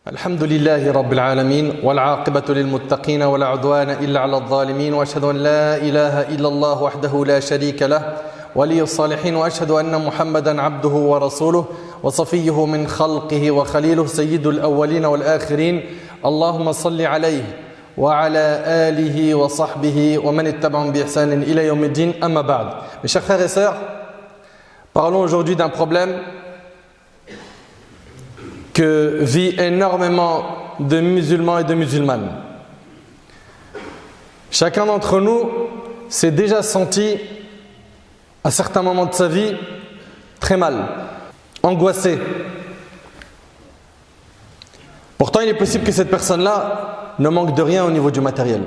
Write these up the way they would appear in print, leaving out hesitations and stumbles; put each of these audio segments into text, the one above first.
الحمد لله رب العالمين والعاقبة للمتقين ولا عدوان إلا على الظالمين وأشهد أن لا إله إلا الله وحده لا شريك له ولي الصالحين وأشهد أن محمدا عبده ورسوله وصفيه من خلقه وخليله سيد الأولين والآخرين اللهم صل عليه وعلى آله وصحبه ومن اتبعهم بإحسان إلى يوم الدين أما بعد. Mes chers frères et sœurs, parlons aujourd'hui d'un problème que vit énormément de musulmans et de musulmanes. Chacun d'entre nous s'est déjà senti à certains moments de sa vie très mal, angoissé. Pourtant, il est possible que cette personne-là ne manque de rien au niveau du matériel.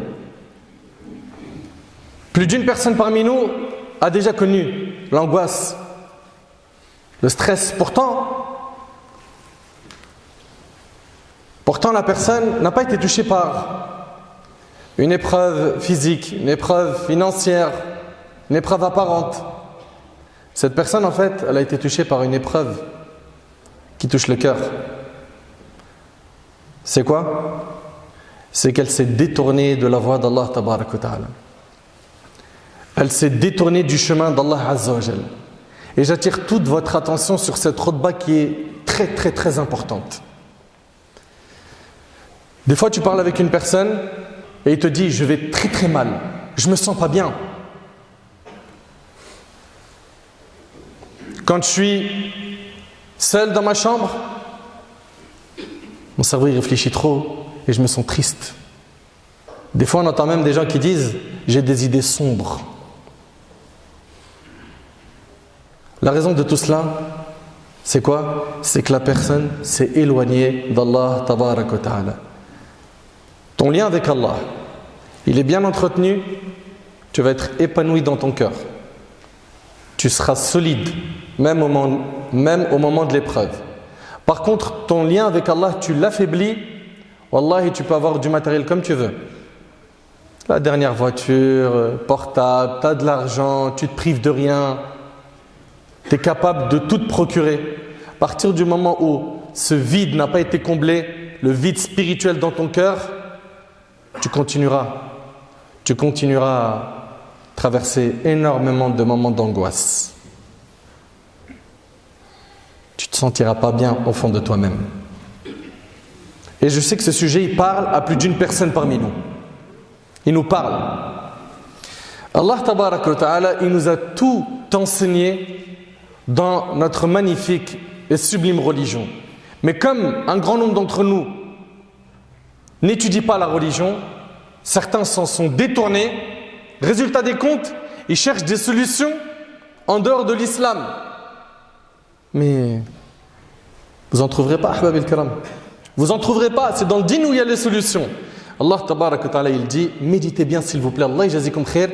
Plus d'une personne parmi nous a déjà connu l'angoisse, le stress. Pourtant, la personne n'a pas été touchée par une épreuve physique, une épreuve financière, une épreuve apparente. Cette personne, en fait, elle a été touchée par une épreuve qui touche le cœur. C'est quoi? C'est qu'elle s'est détournée de la voie d'Allah Tabarak wa Ta'ala. Elle s'est détournée du chemin d'Allah Azza wa Jal. Et j'attire toute votre attention sur cette khutba qui est très importante. Des fois, tu parles avec une personne et il te dit « Je vais très mal, je me sens pas bien. » Quand je suis seul dans ma chambre, mon cerveau il réfléchit trop et je me sens triste. Des fois, on entend même des gens qui disent « J'ai des idées sombres. » La raison de tout cela, c'est quoi? C'est que la personne s'est éloignée d'Allah Tabarak wa Ta'ala. Ton lien avec Allah, il est bien entretenu, tu vas être épanoui dans ton cœur. Tu seras solide, même au moment de l'épreuve. Par contre, ton lien avec Allah, tu l'affaiblis, wallahi, tu peux avoir du matériel comme tu veux. La dernière voiture, portable, tu as de l'argent, tu te prives de rien, tu es capable de tout te procurer. À partir du moment où ce vide n'a pas été comblé, le vide spirituel dans ton cœur, tu continueras à traverser énormément de moments d'angoisse. Tu ne te sentiras pas bien au fond de toi-même. Et je sais que ce sujet, il parle à plus d'une personne parmi nous. Il nous parle. Allah Tabarak wa Ta'ala, il nous a tout enseigné dans notre magnifique et sublime religion. Mais comme un grand nombre d'entre nous n'étudient pas la religion, certains s'en sont détournés. Résultat des comptes, ils cherchent des solutions en dehors de l'islam. Mais vous n'en trouverez pas, ahbab al-kiram. Vous n'en trouverez pas, c'est dans le din où il y a les solutions. Allah Tabarak wa Ta'ala, il dit, méditez bien s'il vous plaît, Allah yajazikum khair,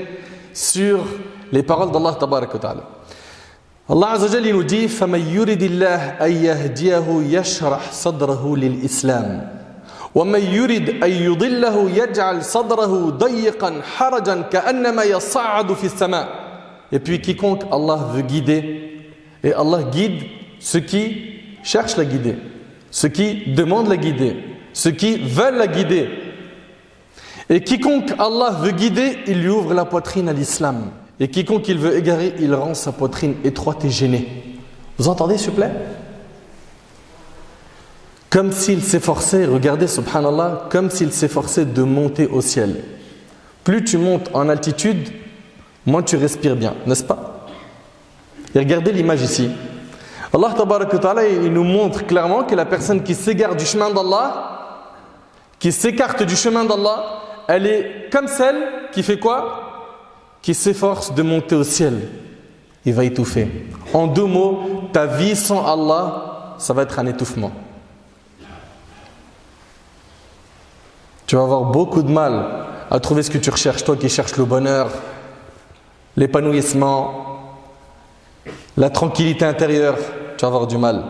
sur les paroles d'Allah Tabarak wa Ta'ala. Allah Azza wa Jalla, il nous dit, فَمَنْ يُرِدِ اللَّهَ أَنْ يَهْدِيَهُ يَشْرَحْ صَدْرَهُ لِلْإِسْلَامِ وَمَنْ يُرِدْ أَنْ يُضِلَّهُ يَجْعَلْ صَدْرَهُ ضَيِّقًا حَرَجًا كَأَنَّمَا يَصَّعَّدُ فِي السَّمَاءِ. Et puis quiconque Allah veut guider, et Allah guide ceux qui cherchent la guider, ceux qui demandent la guider, ceux qui veulent la guider. Et quiconque Allah veut guider, il lui ouvre la poitrine à l'islam. Et quiconque il veut égarer, il rend sa poitrine étroite et gênée. Vous entendez, s'il vous plaît? Comme s'il s'efforçait, regardez, subhanallah, comme s'il s'efforçait de monter au ciel. Plus tu montes en altitude, moins tu respires bien, n'est-ce pas? Et regardez l'image ici. Allah Tabarak wa Ta'ala, il nous montre clairement que la personne qui s'égare du chemin d'Allah, qui s'écarte du chemin d'Allah, elle est comme celle qui fait quoi? Qui s'efforce de monter au ciel. Il va étouffer. En deux mots, ta vie sans Allah, ça va être un étouffement. Tu vas avoir beaucoup de mal à trouver ce que tu recherches, toi qui cherches le bonheur, l'épanouissement, la tranquillité intérieure, tu vas avoir du mal.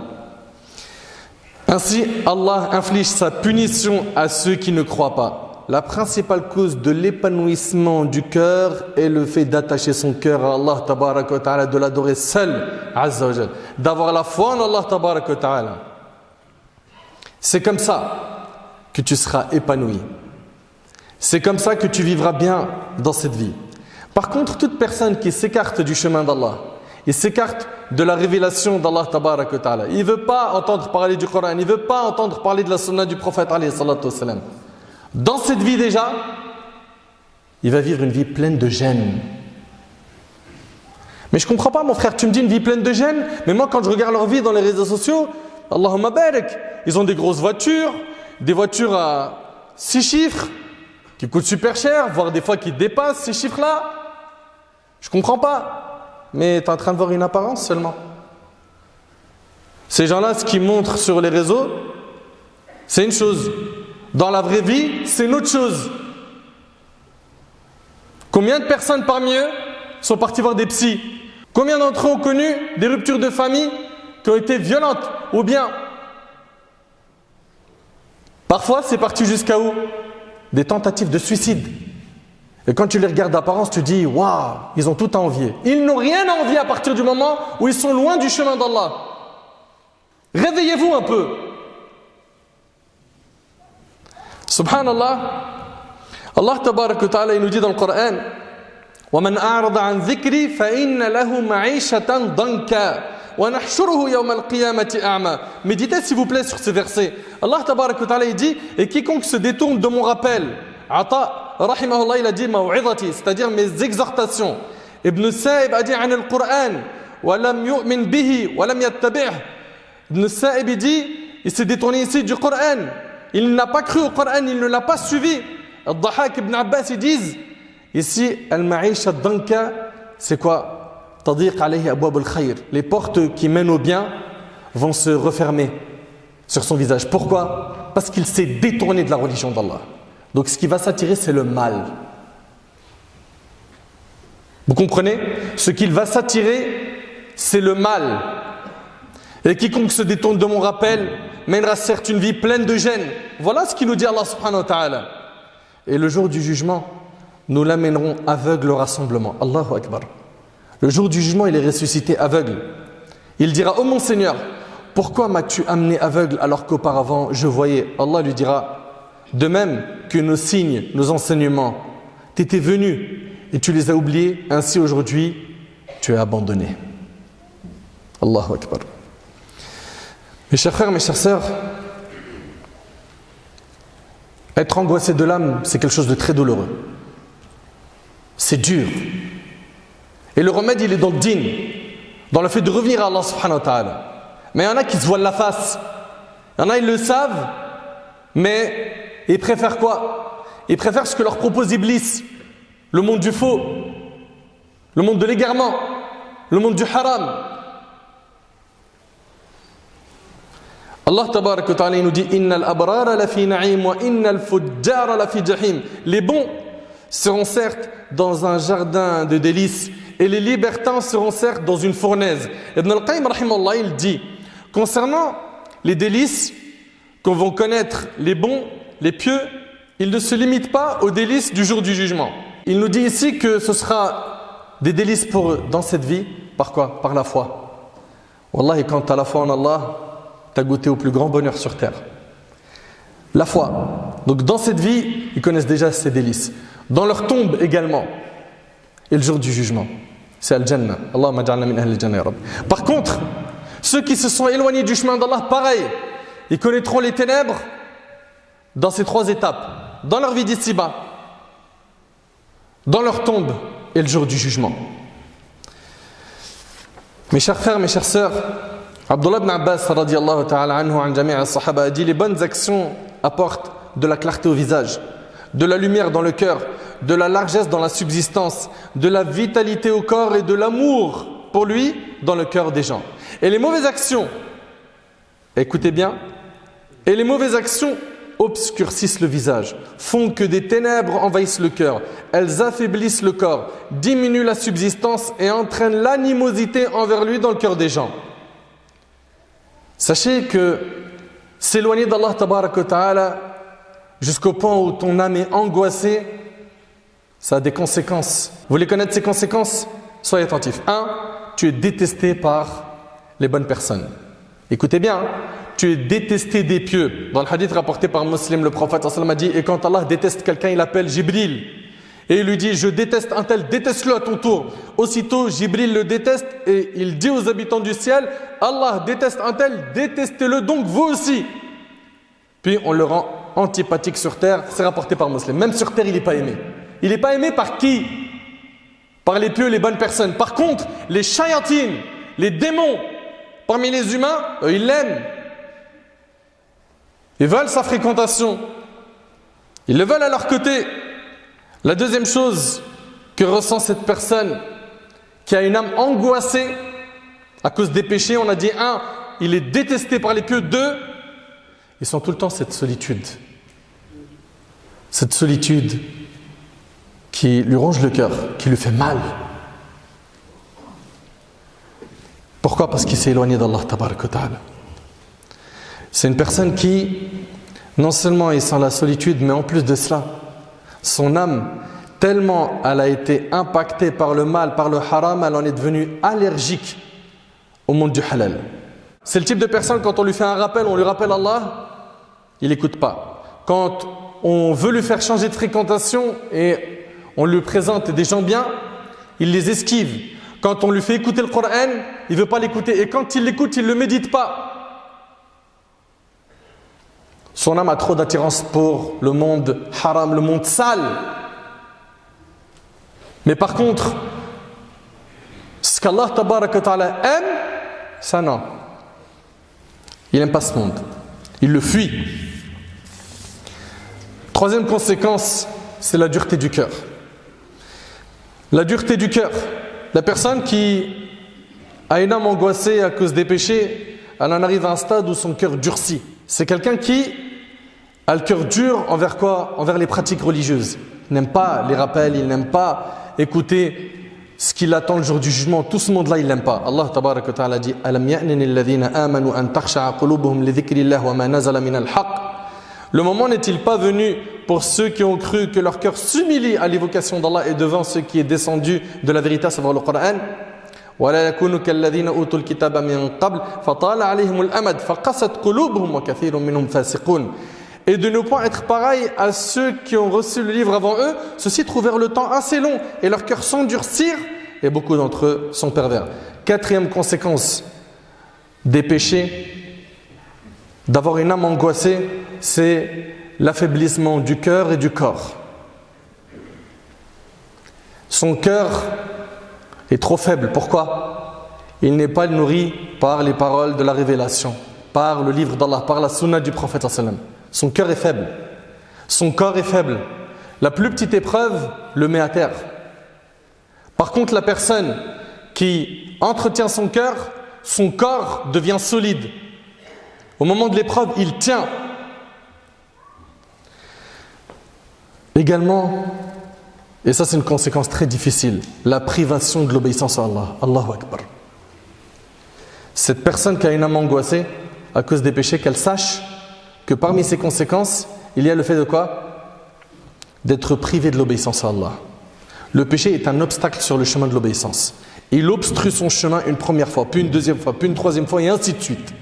Ainsi, Allah inflige sa punition à ceux qui ne croient pas. La principale cause de l'épanouissement du cœur est le fait d'attacher son cœur à Allah Tabarak wa Ta'ala, de l'adorer seul, Azza wa Jal, d'avoir la foi en Allah Tabarak wa Ta'ala. C'est comme ça que tu seras épanoui. C'est comme ça que tu vivras bien dans cette vie. Par contre, toute personne qui s'écarte du chemin d'Allah, il s'écarte de la révélation d'Allah tabarak wa ta'ala. Il ne veut pas entendre parler du Coran, il ne veut pas entendre parler de la sunna du prophète alayhi salatu wassalam. Dans cette vie déjà, il va vivre une vie pleine de gêne. Mais je ne comprends pas mon frère, tu me dis une vie pleine de gêne, mais moi quand je regarde leur vie dans les réseaux sociaux, Allahumma barak, ils ont des grosses voitures, des voitures à 6 chiffres, qui coûtent super cher, voire des fois qui dépassent ces chiffres-là. Je ne comprends pas, mais tu es en train de voir une apparence seulement. Ces gens-là, ce qu'ils montrent sur les réseaux, c'est une chose. Dans la vraie vie, c'est une autre chose. Combien de personnes parmi eux sont partis voir des psys? Combien d'entre eux ont connu des ruptures de famille qui ont été violentes? Ou bien, parfois c'est parti jusqu'à où? Des tentatives de suicide. Et quand tu les regardes d'apparence, tu dis, waouh, ils ont tout à envier. Ils n'ont rien à envier à partir du moment où ils sont loin du chemin d'Allah. Réveillez-vous un peu. Subhanallah, Allah tabarak wa ta'ala, il nous dit dans le Coran, وَمَنْ أَعْرَضَ عَنْ ذِكْرِي فَإِنَّ لَهُ مَعِيشَةً ضَنْكًا وَنَحْشُرُهُ يَوْمَ الْقِيَامَةِ أَعْمَى. Méditez s'il vous plaît sur ces versets. Allah tabarak wa ta'ala, il dit, et quiconque se détourne de mon rappel, Ata, rahimahullah, il a dit ma'u'idhati, c'est-à-dire mes exhortations. Ibn Sa'ib a dit an al-Qur'an, wa lam yu'min bihi, wa lam yattabi'h. Ibn Sa'ib dit, il s'est détourné ici du Coran. Il n'a pas cru au Coran, il ne l'a pas suivi. Al-Dhahak ibn Abbas, ils disent, ici, al-ma'isha danka, c'est quoi? Tadiq alayhi abwab al-khayr. Les portes qui mènent au bien vont se refermer sur son visage. Pourquoi? Parce qu'il s'est détourné de la religion d'Allah. Donc ce qui va s'attirer, c'est le mal. Vous comprenez? Ce qu'il va s'attirer, c'est le mal. Et quiconque se détourne de mon rappel mènera certes une vie pleine de gêne. Voilà ce qu'il nous dit Allah subhanahu wa ta'ala. Et le jour du jugement, nous l'amènerons aveugle au rassemblement. Allahu Akbar. Le jour du jugement, il est ressuscité aveugle. Il dira, oh mon Seigneur, pourquoi m'as-tu amené aveugle alors qu'auparavant je voyais? Allah lui dira, de même que nos signes, nos enseignements, tu étais venu et tu les as oubliés, ainsi aujourd'hui tu es abandonné. Allahu Akbar. Mes chers frères, mes chères sœurs, être angoissé de l'âme, c'est quelque chose de très douloureux. C'est dur. Et le remède, il est dans le din, dans le fait de revenir à Allah subhanahu wa ta'ala. Mais il y en a qui se voilent la face. Il y en a, ils le savent, mais ils préfèrent quoi? Ils préfèrent ce que leur propose Iblis, le monde du faux, le monde de l'égarement, le monde du haram. Allah tabarak wa ta'ala nous dit innal abrara lafi na'im wa innal fujjara lafi jahim. Les bons seront certes dans un jardin de délices et les libertins seront certes dans une fournaise. Ibn al-Qayyim rahimallah, il dit concernant les délices qu'on va connaître les bons, les pieux, ils ne se limitent pas aux délices du jour du jugement. Il nous dit ici que ce sera des délices pour eux dans cette vie. Par quoi? Par la foi. Wallahi, quand tu as la foi en Allah, tu as goûté au plus grand bonheur sur terre. La foi. Donc dans cette vie, ils connaissent déjà ces délices. Dans leur tombe également. Et le jour du jugement. C'est Al-Jannah. Allahumma ja'alna min ahli al-Jannah ya Rabb. Par contre, ceux qui se sont éloignés du chemin d'Allah, pareil, ils connaîtront les ténèbres dans ces 3 étapes. Dans leur vie d'ici-bas, dans leur tombe et le jour du jugement. Mes chers frères, mes chères sœurs, Abdullah ibn Abbas radiyallahu ta'ala anhu an jami' as-sahaba a dit les bonnes actions apportent de la clarté au visage, de la lumière dans le cœur, de la largesse dans la subsistance, de la vitalité au corps et de l'amour pour lui dans le cœur des gens. Et les mauvaises actions, écoutez bien, et les mauvaises actions obscurcissent le visage, font que des ténèbres envahissent le cœur, elles affaiblissent le corps, diminuent la subsistance et entraînent l'animosité envers lui dans le cœur des gens. Sachez que s'éloigner d'Allah tabarak wa ta'ala jusqu'au point où ton âme est angoissée, ça a des conséquences. Vous voulez connaître ces conséquences? Soyez attentifs. 1. Tu es détesté par les bonnes personnes. Écoutez bien, tu es détesté des pieux. Dans le hadith rapporté par Muslim, le prophète sallallahu alayhi wa sallam a dit, et quand Allah déteste quelqu'un, il appelle Jibril. Et il lui dit, je déteste un tel, déteste-le à ton tour. Aussitôt, Jibril le déteste et il dit aux habitants du ciel, Allah déteste un tel, détestez-le donc vous aussi. Puis on le rend antipathique sur terre, c'est rapporté par Muslim. Même sur terre, il n'est pas aimé. Il n'est pas aimé par qui? Par les pieux, les bonnes personnes. Par contre, les shayatines, les démons, parmi les humains, eux, ils l'aiment. Ils veulent sa fréquentation. Ils le veulent à leur côté. La deuxième chose que ressent cette personne qui a une âme angoissée à cause des péchés, on a dit 1, il est détesté par les pieux. 2, ils sont tout le temps cette solitude. Cette solitude qui lui ronge le cœur, qui lui fait mal. Pourquoi? Parce qu'il s'est éloigné d'Allah tabaraka wa ta'ala. C'est une personne qui, non seulement il sent la solitude, mais en plus de cela, son âme, tellement elle a été impactée par le mal, par le haram, elle en est devenue allergique au monde du halal. C'est le type de personne, quand on lui fait un rappel, on lui rappelle Allah, il n'écoute pas. Quand on veut lui faire changer de fréquentation et on lui présente des gens bien, il les esquive. Quand on lui fait écouter le Coran, il ne veut pas l'écouter. Et quand il l'écoute, il ne le médite pas. Son âme a trop d'attirance pour le monde haram, le monde sale. Mais par contre, ce qu'Allah tabaraka wa ta'ala aime, ça non. Il n'aime pas ce monde. Il le fuit. Troisième conséquence, c'est la dureté du cœur. La dureté du cœur. La personne qui a une âme angoissée à cause des péchés, elle en arrive à un stade où son cœur durcit. C'est quelqu'un qui a le cœur dur envers quoi? Envers les pratiques religieuses. Il n'aime pas les rappels, il n'aime pas écouter ce qu'il attend le jour du jugement. Tout ce monde-là, il n'aime pas. Allah tabaraka wa ta'ala dit Alam ya'nini alladhina amanu an takhsha'a qulubuhum li dhikrillah wa ma nazala min al-haqq. Le moment n'est-il pas venu pour ceux qui ont cru que leur cœur s'humilie à l'évocation d'Allah et devant ce qui est descendu de la vérité, à savoir le Coran? ولا يكونوا كالذين أوتوا الكتاب من قبل فطال عليهم الأمد فقست قلوبهم وكثير منهم فاسقون. Et de ne pas être pareil à ceux qui ont reçu le livre avant eux, ceux-ci trouvèrent le temps assez long et leurs cœurs s'endurcirent et beaucoup d'entre eux sont pervers. Quatrième conséquence des péchés, d'avoir une âme angoissée, c'est l'affaiblissement du cœur et du corps. Son cœur est trop faible. Pourquoi? Il n'est pas nourri par les paroles de la révélation, par le livre d'Allah, par la sunna du prophète sallallahu alayhi wa sallam. Son cœur est faible. Son corps est faible. La plus petite épreuve le met à terre. Par contre, la personne qui entretient son corps devient solide. Au moment de l'épreuve, il tient. Également, et ça c'est une conséquence très difficile, la privation de l'obéissance à Allah. Allahu Akbar. Cette personne qui a une âme angoissée à cause des péchés, qu'elle sache que parmi ces conséquences, il y a le fait de quoi? D'être privé de l'obéissance à Allah. Le péché est un obstacle sur le chemin de l'obéissance. Il obstrue son chemin une première fois, puis une deuxième fois, puis une troisième fois, et ainsi de suite.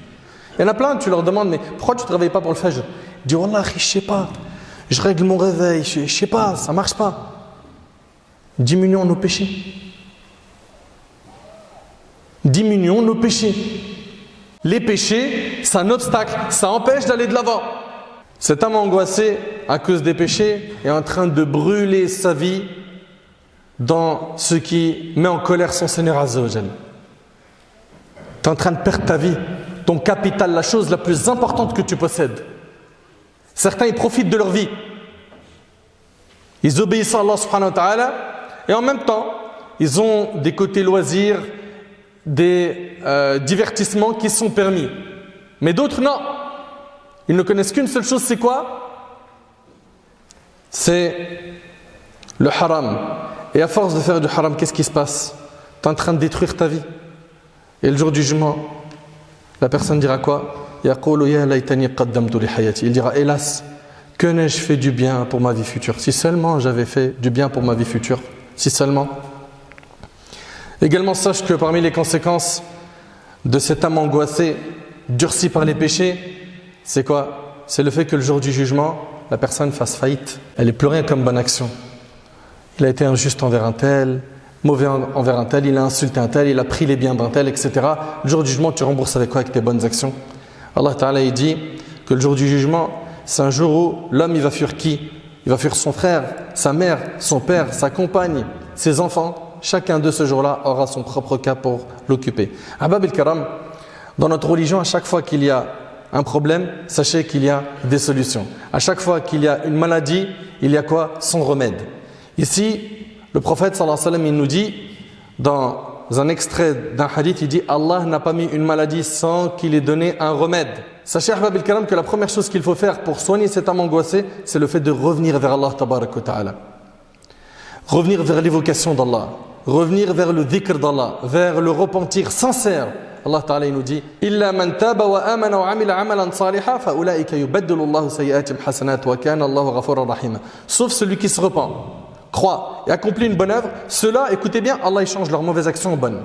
Il y en a plein, tu leur demandes, mais pourquoi tu ne te réveilles pas pour le fajr? Ils disent, Wallah, je sais pas, je règle mon réveil, je sais pas, ça marche pas. Diminuons nos péchés. Diminuons nos péchés. Les péchés, c'est un obstacle, ça empêche d'aller de l'avant. Cet homme angoissé à cause des péchés est en train de brûler sa vie dans ce qui met en colère son Seigneur Azza wa Jal. Tu es en train de perdre ta vie, ton capital, la chose la plus importante que tu possèdes. Certains, ils profitent de leur vie. Ils obéissent à Allah subhanahu wa ta'ala et en même temps, ils ont des côtés loisirs, des divertissements qui sont permis. Mais d'autres, non. Ils ne connaissent qu'une seule chose, c'est quoi? C'est le haram. Et à force de faire du haram, qu'est-ce qui se passe? Tu es en train de détruire ta vie. Et le jour du jugement, la personne dira quoi? Il dira, hélas, que n'ai-je fait du bien pour ma vie future? Si seulement j'avais fait du bien pour ma vie future. Si seulement. Également, sache que parmi les conséquences de cette âme angoissée, durci par les péchés, c'est quoi? C'est le fait que le jour du jugement, la personne fasse faillite. Elle n'est plus rien comme bonne action. Il a été injuste envers un tel, mauvais envers un tel, il a insulté un tel, il a pris les biens d'un tel, etc. Le jour du jugement, tu rembourses avec quoi? Avec tes bonnes actions. Allah Ta'ala, il dit que le jour du jugement, c'est un jour où l'homme, il va fuir qui? Il va fuir son frère, sa mère, son père, sa compagne, ses enfants. Chacun de ce jour-là aura son propre cas pour l'occuper. Ahbab el-Karam, dans notre religion, à chaque fois qu'il y a un problème, sachez qu'il y a des solutions. À chaque fois qu'il y a une maladie, il y a quoi? Son remède. Ici, le prophète sallallahu alayhi wa sallam, il nous dit, dans un extrait d'un hadith, il dit « Allah n'a pas mis une maladie sans qu'il ait donné un remède ». Sachez, Ahbab el-Karam, que la première chose qu'il faut faire pour soigner cette âme angoissée, c'est le fait de revenir vers Allah tabarak wa ta'ala. Revenir vers l'évocation d'Allah. Revenir vers le dhikr d'Allah, vers le repentir sincère. Allah Ta'ala il nous dit Illa man taba wa amana wa amila amalan saliha fa ulaika yubaddilu Allahu sayyi'atihim hasanat wa kana Allahu ghafuran rahima. Sauf celui qui se repent, croit et accomplit une bonne œuvre, ceux-là, écoutez bien, Allah il change leurs mauvaises actions en bonnes.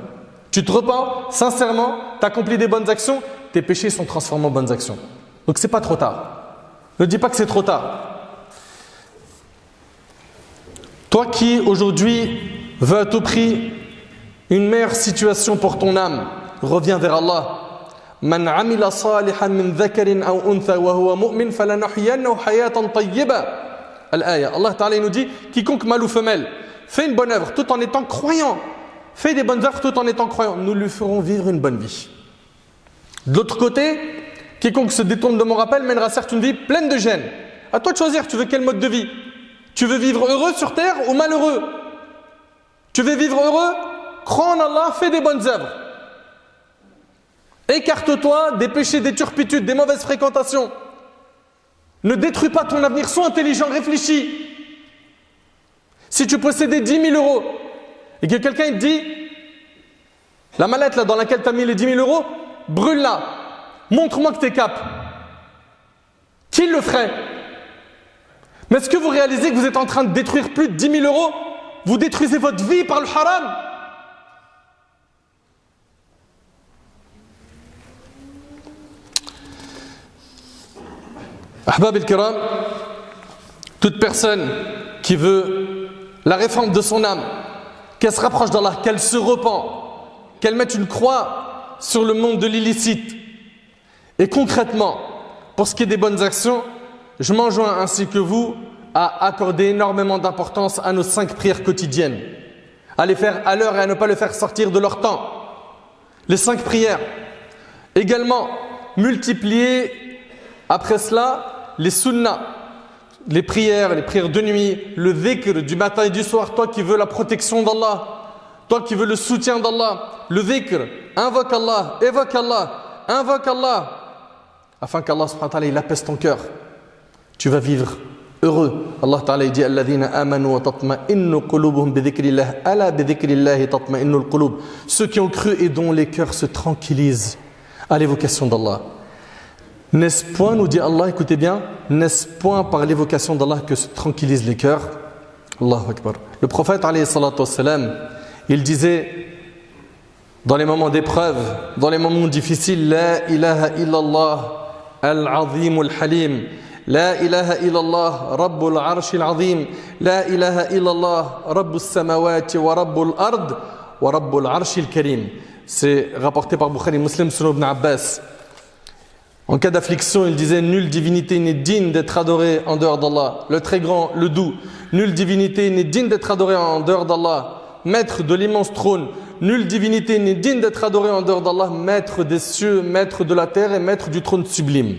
Tu te repens sincèrement, tu accomplis des bonnes actions, tes péchés sont transformés en bonnes actions. Donc c'est pas trop tard. Ne dis pas que c'est trop tard. Toi qui aujourd'hui veux à tout prix une meilleure situation pour ton âme, reviens vers Allah. Man amila salihan min dhakarin aw untha wa huwa mu'min falanuhyiyannahu hayatan tayyiba. Al-aya. Allah Ta'ala nous dit quiconque mâle ou femelle fait une bonne œuvre tout en étant croyant. Fais des bonnes œuvres tout en étant croyant. Nous lui ferons vivre une bonne vie. De l'autre côté, quiconque se détourne de mon rappel mènera certes une vie pleine de gêne. À toi de choisir, tu veux quel mode de vie? Tu veux vivre heureux sur terre ou malheureux? Tu veux vivre heureux? Crois en Allah, fais des bonnes œuvres. Écarte-toi des péchés, des turpitudes, des mauvaises fréquentations. Ne détruis pas ton avenir, sois intelligent, réfléchis. Si tu possédais 10 000 euros et que quelqu'un te dit la mallette là dans laquelle tu as mis les 10 000 euros, brûle-la, montre-moi que tu es cap. Qui le ferait? Mais est-ce que vous réalisez que vous êtes en train de détruire plus de 10 000 euros? Vous détruisez votre vie par le haram. Ahbab el-Kiram, toute personne qui veut la réforme de son âme, qu'elle se rapproche d'Allah, qu'elle se repent, qu'elle mette une croix sur le monde de l'illicite. Et concrètement, pour ce qui est des bonnes actions, je m'enjoins ainsi que vous à accorder énormément d'importance à nos 5 prières quotidiennes, à les faire à l'heure et à ne pas les faire sortir de leur temps. Les 5 prières. Également, multiplier après cela les sunnas, les prières de nuit, le dhikr du matin et du soir. Toi qui veux la protection d'Allah, toi qui veux le soutien d'Allah, le dhikr, invoque Allah, évoque Allah, invoque Allah, afin qu'Allah subhanahu wa ta'ala il apaise ton cœur. Tu vas vivre heureux. Allah Ta'ala dit alladhina amanu wa tatma'innu qulubuhum bi dhikrillah ala bi dhikrillah tatma'innul qulub. Ceux qui ont cru et dont les cœurs se tranquillisent à l'évocation d'Allah. N'est-ce point, nous dit Allah, écoutez bien, n'est-ce point par l'évocation d'Allah que se tranquillisent les cœurs? Allahu Akbar. Le prophète alayhi salatu wassalam, il disait dans les moments d'épreuve, dans les moments difficiles, la ilaha illallah al-azim al-halim. لا إله إلا الله رب العرش العظيم لا إله إلا الله رب السماوات ورب الأرض ورب العرش الكريم. C'est rapporté par Bukhari Muslim selon Ibn Abbas. En cas d'affliction, il disait nulle divinité n'est digne d'être adorée en dehors d'Allah, le très grand, le doux. Nulle divinité n'est digne d'être adorée en dehors d'Allah, maître de l'immense trône. Nulle divinité n'est digne d'être adorée en dehors d'Allah, maître des cieux, maître de la terre et maître du trône sublime.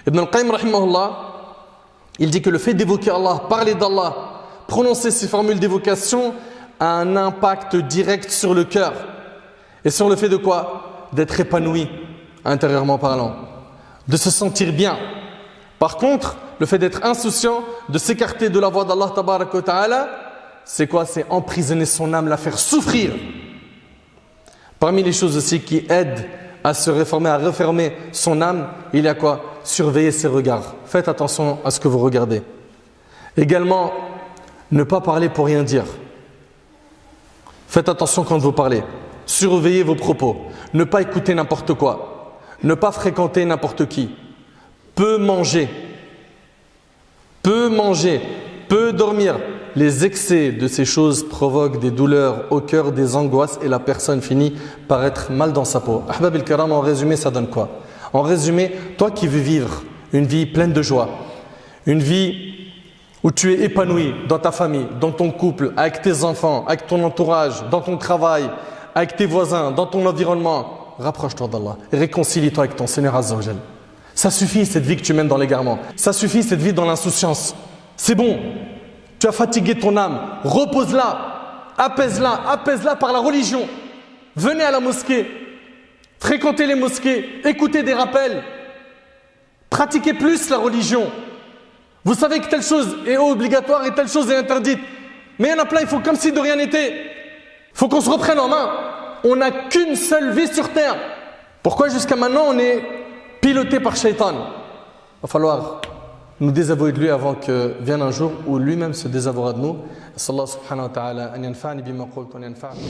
Ibn al-Qayyim rahimahullah, il dit que le fait d'évoquer Allah, parler d'Allah, prononcer ces formules d'évocation a un impact direct sur le cœur. Et sur le fait de quoi? D'être épanoui, intérieurement parlant, de se sentir bien. Par contre, le fait d'être insouciant, de s'écarter de la voie d'Allah tabarak wa ta'ala, c'est quoi? C'est emprisonner son âme, la faire souffrir. Parmi les choses aussi qui aident à se réformer, à refermer son âme, il y a quoi? Surveiller ses regards. Faites attention à ce que vous regardez. Également, ne pas parler pour rien dire. Faites attention quand vous parlez. Surveillez vos propos. Ne pas écouter n'importe quoi. ne pas fréquenter n'importe qui, peu manger, peu dormir. Les excès de ces choses provoquent des douleurs au cœur, des angoisses et la personne finit par être mal dans sa peau. Ahbab al-Kiram, en résumé, ça donne quoi? En résumé, toi qui veux vivre une vie pleine de joie, une vie où tu es épanoui dans ta famille, dans ton couple, avec tes enfants, avec ton entourage, dans ton travail, avec tes voisins, dans ton environnement, rapproche-toi d'Allah et réconcilie-toi avec ton Seigneur Azza wa Jal. Ça suffit cette vie que tu mènes dans l'égarement. Ça suffit cette vie dans l'insouciance. C'est bon. Tu as fatigué ton âme. Repose-la. Apaise-la par la religion. Venez à la mosquée. Fréquentez les mosquées. Écoutez des rappels. Pratiquez plus la religion. Vous savez que telle chose est obligatoire et telle chose est interdite. Mais il y en a plein, il faut comme si de rien n'était. Il faut qu'on se reprenne en main. On n'a qu'une seule vie sur terre. Pourquoi jusqu'à maintenant on est piloté par Shaitan? Il va falloir nous désavouer de lui avant que vienne un jour où lui-même se désavouera de nous. Sallallahu subhanahu wa ta'ala an yanfa'ani bima qultu wa yanfa'ani.